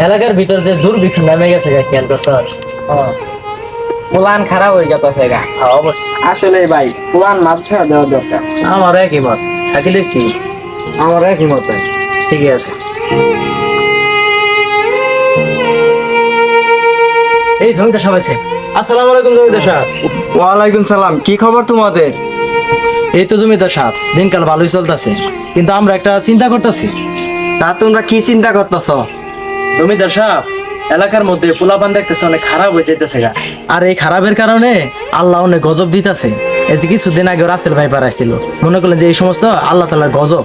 এলাকার ভিতর যে দুর্ভিক্ষ নামে গেছে খেয়াল করছস? প্লান খারাপ হয়ে গেছে গা। হ্যাঁ অবশ্যই। আসলে ভাই প্লান মাত্রা দেওয়া দরকার। আমার একই মত। শাকিলের কি? আমার একই মত ভাই। ঠিকই আছে। এই জমিদার সাহেব আছে। আসসালামু আলাইকুম জমিদার সাহেব। ওয়ালাইকুম সালাম, কি খবর তোমাদের? এই তো জমিদার সাহেব, দিনকাল ভালোই চলতেছে, কিন্তু আমরা একটা চিন্তা করতেছি। তা তোমরা কি চিন্তা করতেছ? জমিদার সাহেব, এলাকার মধ্যে পোলাপান দেখতেছে অনেক খারাপ হয়ে যেতেছে গা। আর এই খারাপের কারণে আল্লাহ অনেক গজব দিতেছে। এই যে কিছুদিন আগে রাসেল ভাই পারাইছিল, মনে করলেন যে এই সমস্ত আল্লাহ তাআলার গজব।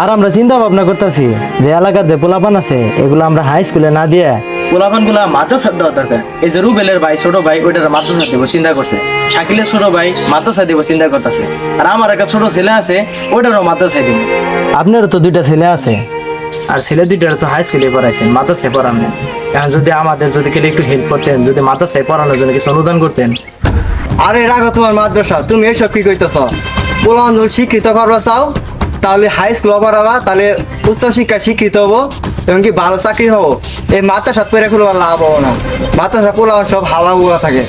আর আমরা চিন্তা ভাবনা করতেছি যে এলাকার যে পোলাপান আছে এগুলো আমরা হাই স্কুলে না দিয়ে পোলাপান গুলা মাদ্রাসা দেওয়া দরকার। এই যে রুবেলের ভাই ছোট ভাই ওইটার মাদ্রাসা দেবো চিন্তা করছে, শাকিলের ছোট ভাই মাদ্রাসা দেবো চিন্তা করতেছে, আর আমার একটা ছোট ছেলে আছে ওইটারও মাদ্রাসায় দিব। আপনারও তো দুইটা ছেলে আছে, আর ছেলে দুইটার তো হাই স্কুলে পড়াইছেন, মাদ্রাসায় পড়ান না। এখন যদি আমাদের যদি কেউ একটু হেল্প করতেন, যদি মাদ্রাসায় পড়ানোর জন্য কিছু অনুদান করতেন। আরে রাখো তোমার মাদ্রাসা, তুমি এইসব কি কইতেছ? পোলাপান যদি শিক্ষিত করবা চাও তাহলে হাই স্কুল পড়াবা, তাহলে উচ্চ শিক্ষা শিক্ষিত হবো এবং কি ভালো চাকরি হবো। এই মাদ্রাসা পেরে খুলবা লাভ হবো না। মাদ্রাসা পোলাপান সব হাওয়া বুয়া থাকে।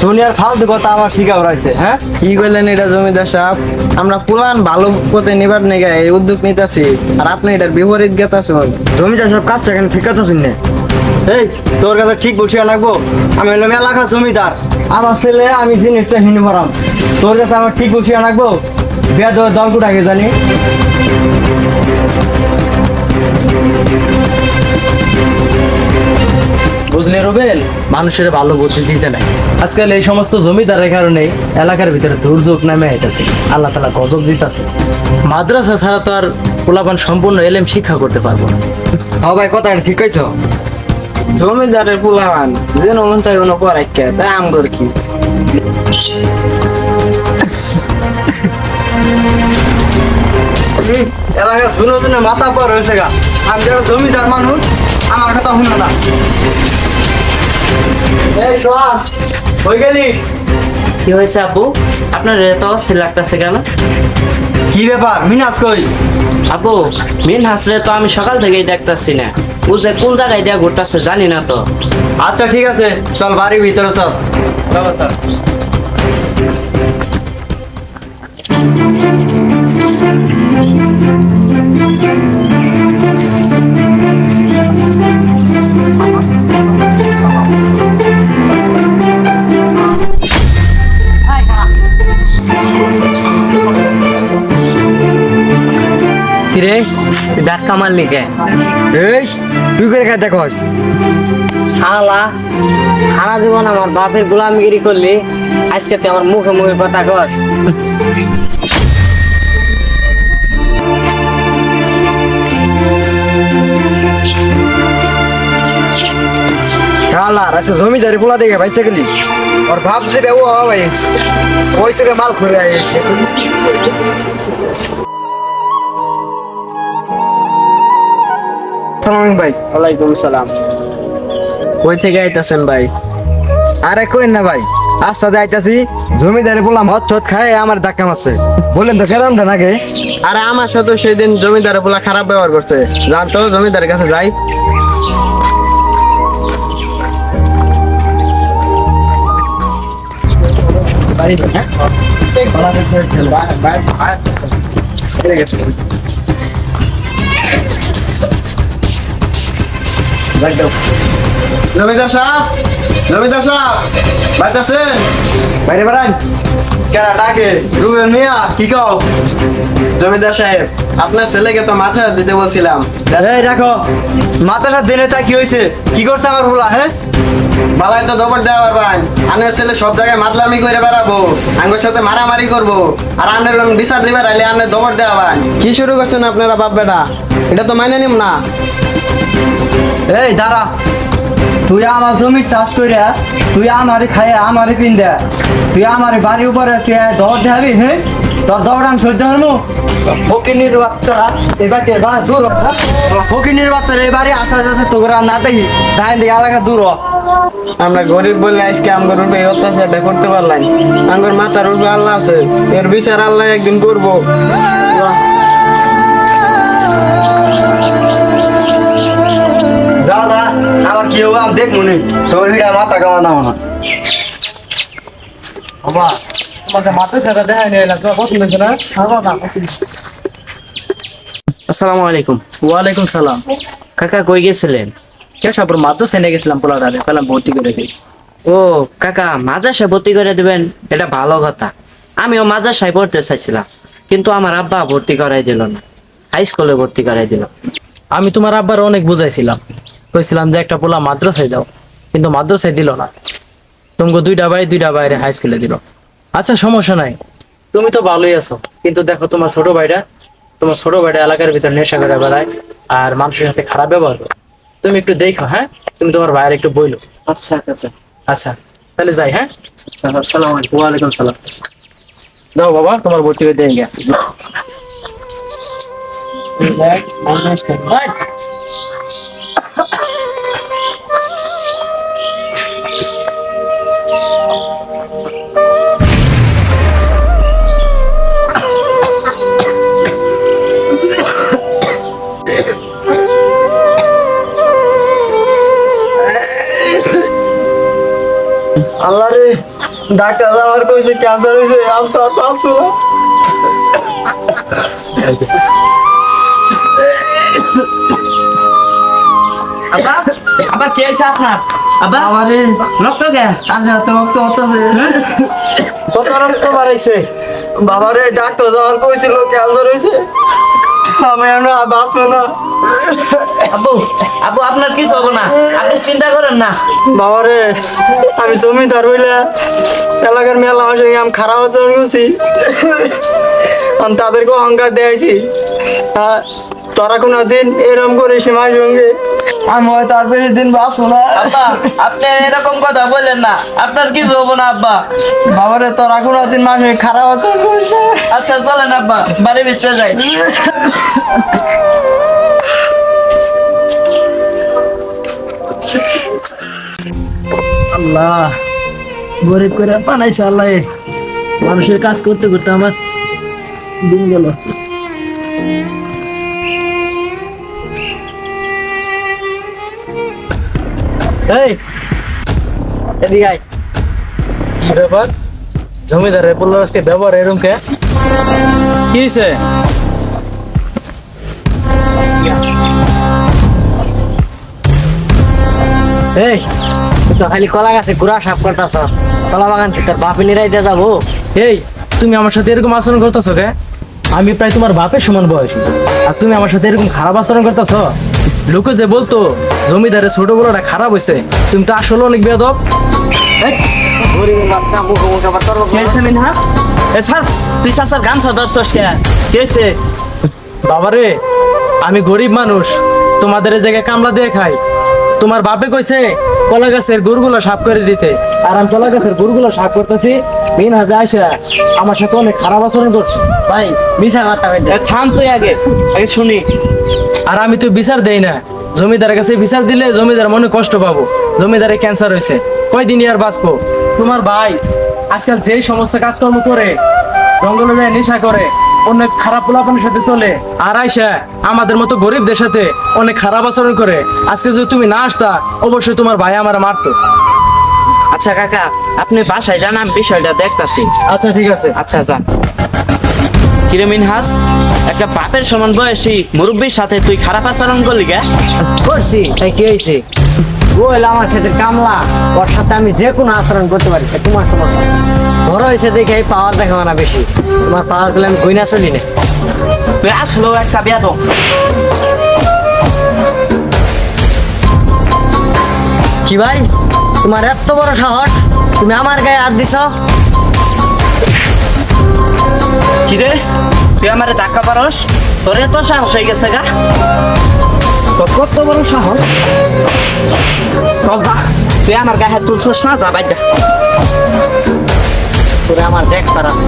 দুনিয়ার ফালতু কথা আমার শিখাও রয়েছে। হ্যাঁ, কি বললেন এটা জমিদার সাহেব? আমরা প্লান ভালো পথে নিবার নেগে এই উদ্যোগ নিতেছি, আর আপনি এটার বিপরীত গেতাছেন। জমিদার সব কাজটা কেন ঠিক কথা শুনে? এই তোর কাছে ঠিক বসিয়া লাগবো? আমি হলাম এলাকার জমিদার, আমার ছেলে আমি জিনিসটা হিনি ভরাম। তোর কাছে আমার ঠিক বসিয়া লাগবো? বিয়া দেওয়ার দল কুটাকে জানি। বুঝলে রুবেল, মানুষের ভালো বুদ্ধি দিতে নাই। আজকাল এই সমস্ত জমিদারের কারণে এলাকার ভিতরে দুর্যোগ নামে আইতেছে, আল্লাহ তাআলা গজব দিতেছে। মাদ্রাসা ছাড়া তো আর পোলাপান সম্পূর্ণ এলেম শিক্ষা করতে পারবো না। হ্যাঁ ভাই, কথাটা ঠিক কইছো। জমিদারের প্লান যেন মন চাই কোনো পরাইকে তাই আম কর কি। এলাকার শুনো শুনে মাথা পর হয়েছে গা। আমি যারা জমিদার মানুষ, আমার কথা শুনো না। এই সোহান, হয়ে গেলি? কি হয়েছে আপু? আপনার এত অস্থির লাগতেছে কেন? কি ব্যাপার, মিনাজ কই? আপু, মিন হাসরে তো আমি সকাল থেকেই দেখতাছি না। ও যে কোন জায়গায় দিয়া ঘুরতেছে জানি না তো। আচ্ছা ঠিক আছে, চল বাড়ির ভিতরে চল। চলো চল। কিরে, ডাক্কা মারলি কে? এই তুই করে খাই দেখস? শালা, সারা জীবন আমার বাপের গোলামগিরি করলি, আজকে তুই আমার মুখে মুখে কথা কস। শালা আচ্ছা জমিদারি পোলা দেখে বাইচা গেলি? ওর ভাব দেবে ও ভাই, ওই থেকে মাল খুলে আইছে। সালাম ভাই। ওয়ালাইকুম সালাম। কই থেকে আইতাছেন ভাই? আরে কই না ভাই, রাস্তাতে আইতাছি, জমিদারি পোলা মদ চট খায় আমার ধাক্কা মারছে। বললেন তো কেরাম দেন আগে। আরে আমার সাথে সেদিন জমিদারের পোলা খারাপ ব্যবহার করছে, যার তো জমিদারের কাছে যাই। জমিদার সাহেব, জমিদার সাহেব বাইতাছেন? বাইরে বেড়ান। কেনা ডাকে রুবেল মিয়া, কি কও? জমিদার সাহেব, আপনার ছেলেকে তো মাথা দিতে বলছিলাম। এই রাখো, মাথাটা দিনে তা কি হয়েছে? কি করছে আমার পোলা? হ্যাঁ, বালায় তো দবর দেওয়া পারবেন। আনের ছেলে সব জায়গায় মাতলামি করে বেড়াবো, আঙ্গের সাথে মারামারি করবো, আর আনের বিচার দিবার আইলে আনের দবর দেওয়া পান। কি শুরু করছেন আপনারা বাপ বেটা? এটা তো মাইনে নিম না। এই দাঁড়া, তুই আমার জমি চাষ করিয়া তুই আমারে খাইয়া আমারে পিন দে, তুই আমার বাড়ির উপরে তুই দৌড় দেখাবি? হ্যাঁ, তোর দৌড় আমি সহ্য করবো? ফকিনির বাচ্চা এবার দূর হ। ফকিনির বাচ্চার এবারে আসা যাচ্ছে তোরা না দেখি যাই দিকে এলাকা দূর হ। আমরা গরিব বলে আজকে আমগর উপরে এই অত্যাচারটা করতে পারলাম। আমগর মাথার উপরে আল্লাহ আছে, এর বিচার আল্লাহ একদিন করবো। যা কেউ আমি দেখ মনে তোর হিটা মাথা কামা দাও না বাবা তোমাকে মাদ্রাসাটা দেখাই নিয়ে এলাম, তোমার পছন্দ হয়েছে না? হ্যাঁ বাবা, পছন্দ। আসসালামু আলাইকুম। ওয়ালাইকুম সালাম। কাকা কই গেছিলেন? কে সব মাদ্রাসায় নিয়ে গেছিলাম পোলাটারে, পেলাম ভর্তি করে দিই। ও কাকা, মাদ্রাসায় ভর্তি করে দিবেন, এটা ভালো কথা। আমিও মাদ্রাসায় পড়তে চাইছিলাম, কিন্তু আমার আব্বা ভর্তি করাই দিল না, হাই স্কুলে ভর্তি করাই দিল। আমি তোমার আব্বার অনেক বুঝাইছিলাম, কইছিলাম যে একটা পোলা মাদ্রাসায় দাও, কিন্তু মাদ্রাসায় দিল না। তোমাকে দুইটা বাইরে হাই স্কুলে দিল। আচ্ছা সমস্যা নাই, তুমি তো ভালোই আছো, কিন্তু দেখো তোমার ছোট ভাইটা এলাকার ভিতর নেশা করে বেড়ায় আর মানুষের সাথে খারাপ ব্যবহার করে। তুমি একটু দেখো, হ্যাঁ? তুমি তোমার ভাইয়ের একটু বইলো। আচ্ছা কাকা। আচ্ছা তাহলে যাই, হ্যাঁ? আসসালামু আলাইকুম। ওয়ালাইকুম সালাম। দাও বাবা, তোমার ভর্তি করে দিয়ে গিয়া। আল্লাহ রে, ডাক্তার আমার কইছে ক্যান্সার হইছে, আমি তো আর পাচ্ছি না। আব্বা, আব্বা কে আছে আপনার? আব্বা আমারে রক্ত কে? আচ্ছা তোমার তো হতাছে কত রক্ত বাড়াইছে? বাবারে ডাক্তার আমার কইছিল ক্যান্সার হইছে, আমি আর বাঁচবো না। আব্বু, আব্বু আপনার কিছু হবে না, আপনি চিন্তা করেন না। বাবারে আমি জমিদার হইলে এলাকার মেলা আমার সঙ্গে আমি খারাপ আচরণ করছি, আমি তাদেরকে অহংকার দিয়েছি। তোরা কোনো দিন এরকম করিস মায়ের সঙ্গে, আমি হয়তো আর বেশি দিন বাঁচবো না। আব্বা আপনি এরকম কথা বললেন না, আপনার কিছু হবো না আব্বা। বাবারে তোরা কোনো দিন মায়ের সঙ্গে খারাপ আচরণ করিস না। আচ্ছা চলেন আব্বা, বাড়ির ভিতরে যাই। আল্লাহ, গরিব করে বানাইছে আল্লাহ, মানুষের কাজ করতে করতে আমার দিন গেল। এই এদিকে আয়। কি ব্যাপার? জমিদারের বললো আজকে ব্যবহার এরকম কে? কি হয়েছে? এই তুই তো খালি কলা গাছে গুড়া সাপ করতেছ, কলা বাগান কি তোর বাপে নিরাই দিয়ে যাবো? এই তুমি আমার সাথে এরকম আচরণ করতেছো কে? আমি প্রায় তোমার বাপের সমান বয়সী, আর তুমি আমার সাথে এরকম খারাপ আচরণ করতেছ। লোকে যে বলতো জমিদারের ছোট বড়টা খারাপ হয়েছে, তুমি তো আসলে অনেক বেয়াদব। গরিবের বাচ্চা মুখে মুখে আবার তর্ক করে। কেছে মিনহা? এ স্যার তুই স্যার গামছা ধরছস কে? কেছে? বাবারে, আমি গরিব মানুষ, তোমাদের এই জায়গায় কামলা দিয়ে খাই। তোমার বাপে কইছে কলা গাছের গুড়গুলো সাফ করে দিতে, আর আমি কলা গাছের গুড়গুলো সাফ করতেছি। বিনা যাইসা আমার সাথে অনেক খারাপ আচরণ করছো। ভাই মিছা কথা কইতে। থাম তুই আগে শুনি। আর আমি তো বিচার দেই না, জমিদারের কাছে বিচার দিলে জমিদার মনে কষ্ট পাবো। জমিদারে ক্যান্সার হয়েছে, কয়দিনই আর বাঁচবো। তোমার ভাই আজকাল যে সমস্ত কাজকর্ম করে, জঙ্গলে যায় নেশা করে, অনেক খারাপ পোলাপানের সাথে চলে, আর আইসা আমাদের মতো গরিবদের সাথে অনেক খারাপ আচরণ করে। আজকে যদি তুমি না আসতা, অবশ্যই তোমার ভাই আমার মারতো। আচ্ছা কাকা, আপনি বাসায় যান, আমি বিষয়টা দেখতাছি। আচ্ছা ঠিক আছে। আচ্ছা যান। কিরে মিনহাস, একটা বাপের সমান বয়সী মুরব্বীর সাথে তুই খারাপ আচরণ করলি কে? করছি, তাই কি হয়েছে? ও হলো আমার ক্ষেত্রে কামলা, ওর সাথে আমি যে কোনো আচরণ করতে পারি। তোমার বড় হয়েছে দেখে এই পাওয়ার দেখাবো না বেশি, তোমার পাওয়ার গুলো আমি গইনা চলি না। তুই আসলেও একটা বিয়া তো। কি ভাই, তোমার এত বড় সাহস, তুমি আমার গায়ে হাত দিছ? কি রে, তুই আমারে ধাক্কা পারস? তোর এত সাহস হয়ে গেছে গা? তোর কত বড় সাহস? চল যা, তুই আমার গায়ে হাত তুলছস না, যা বাইর যা। তোরে আমার দেখতার আছে।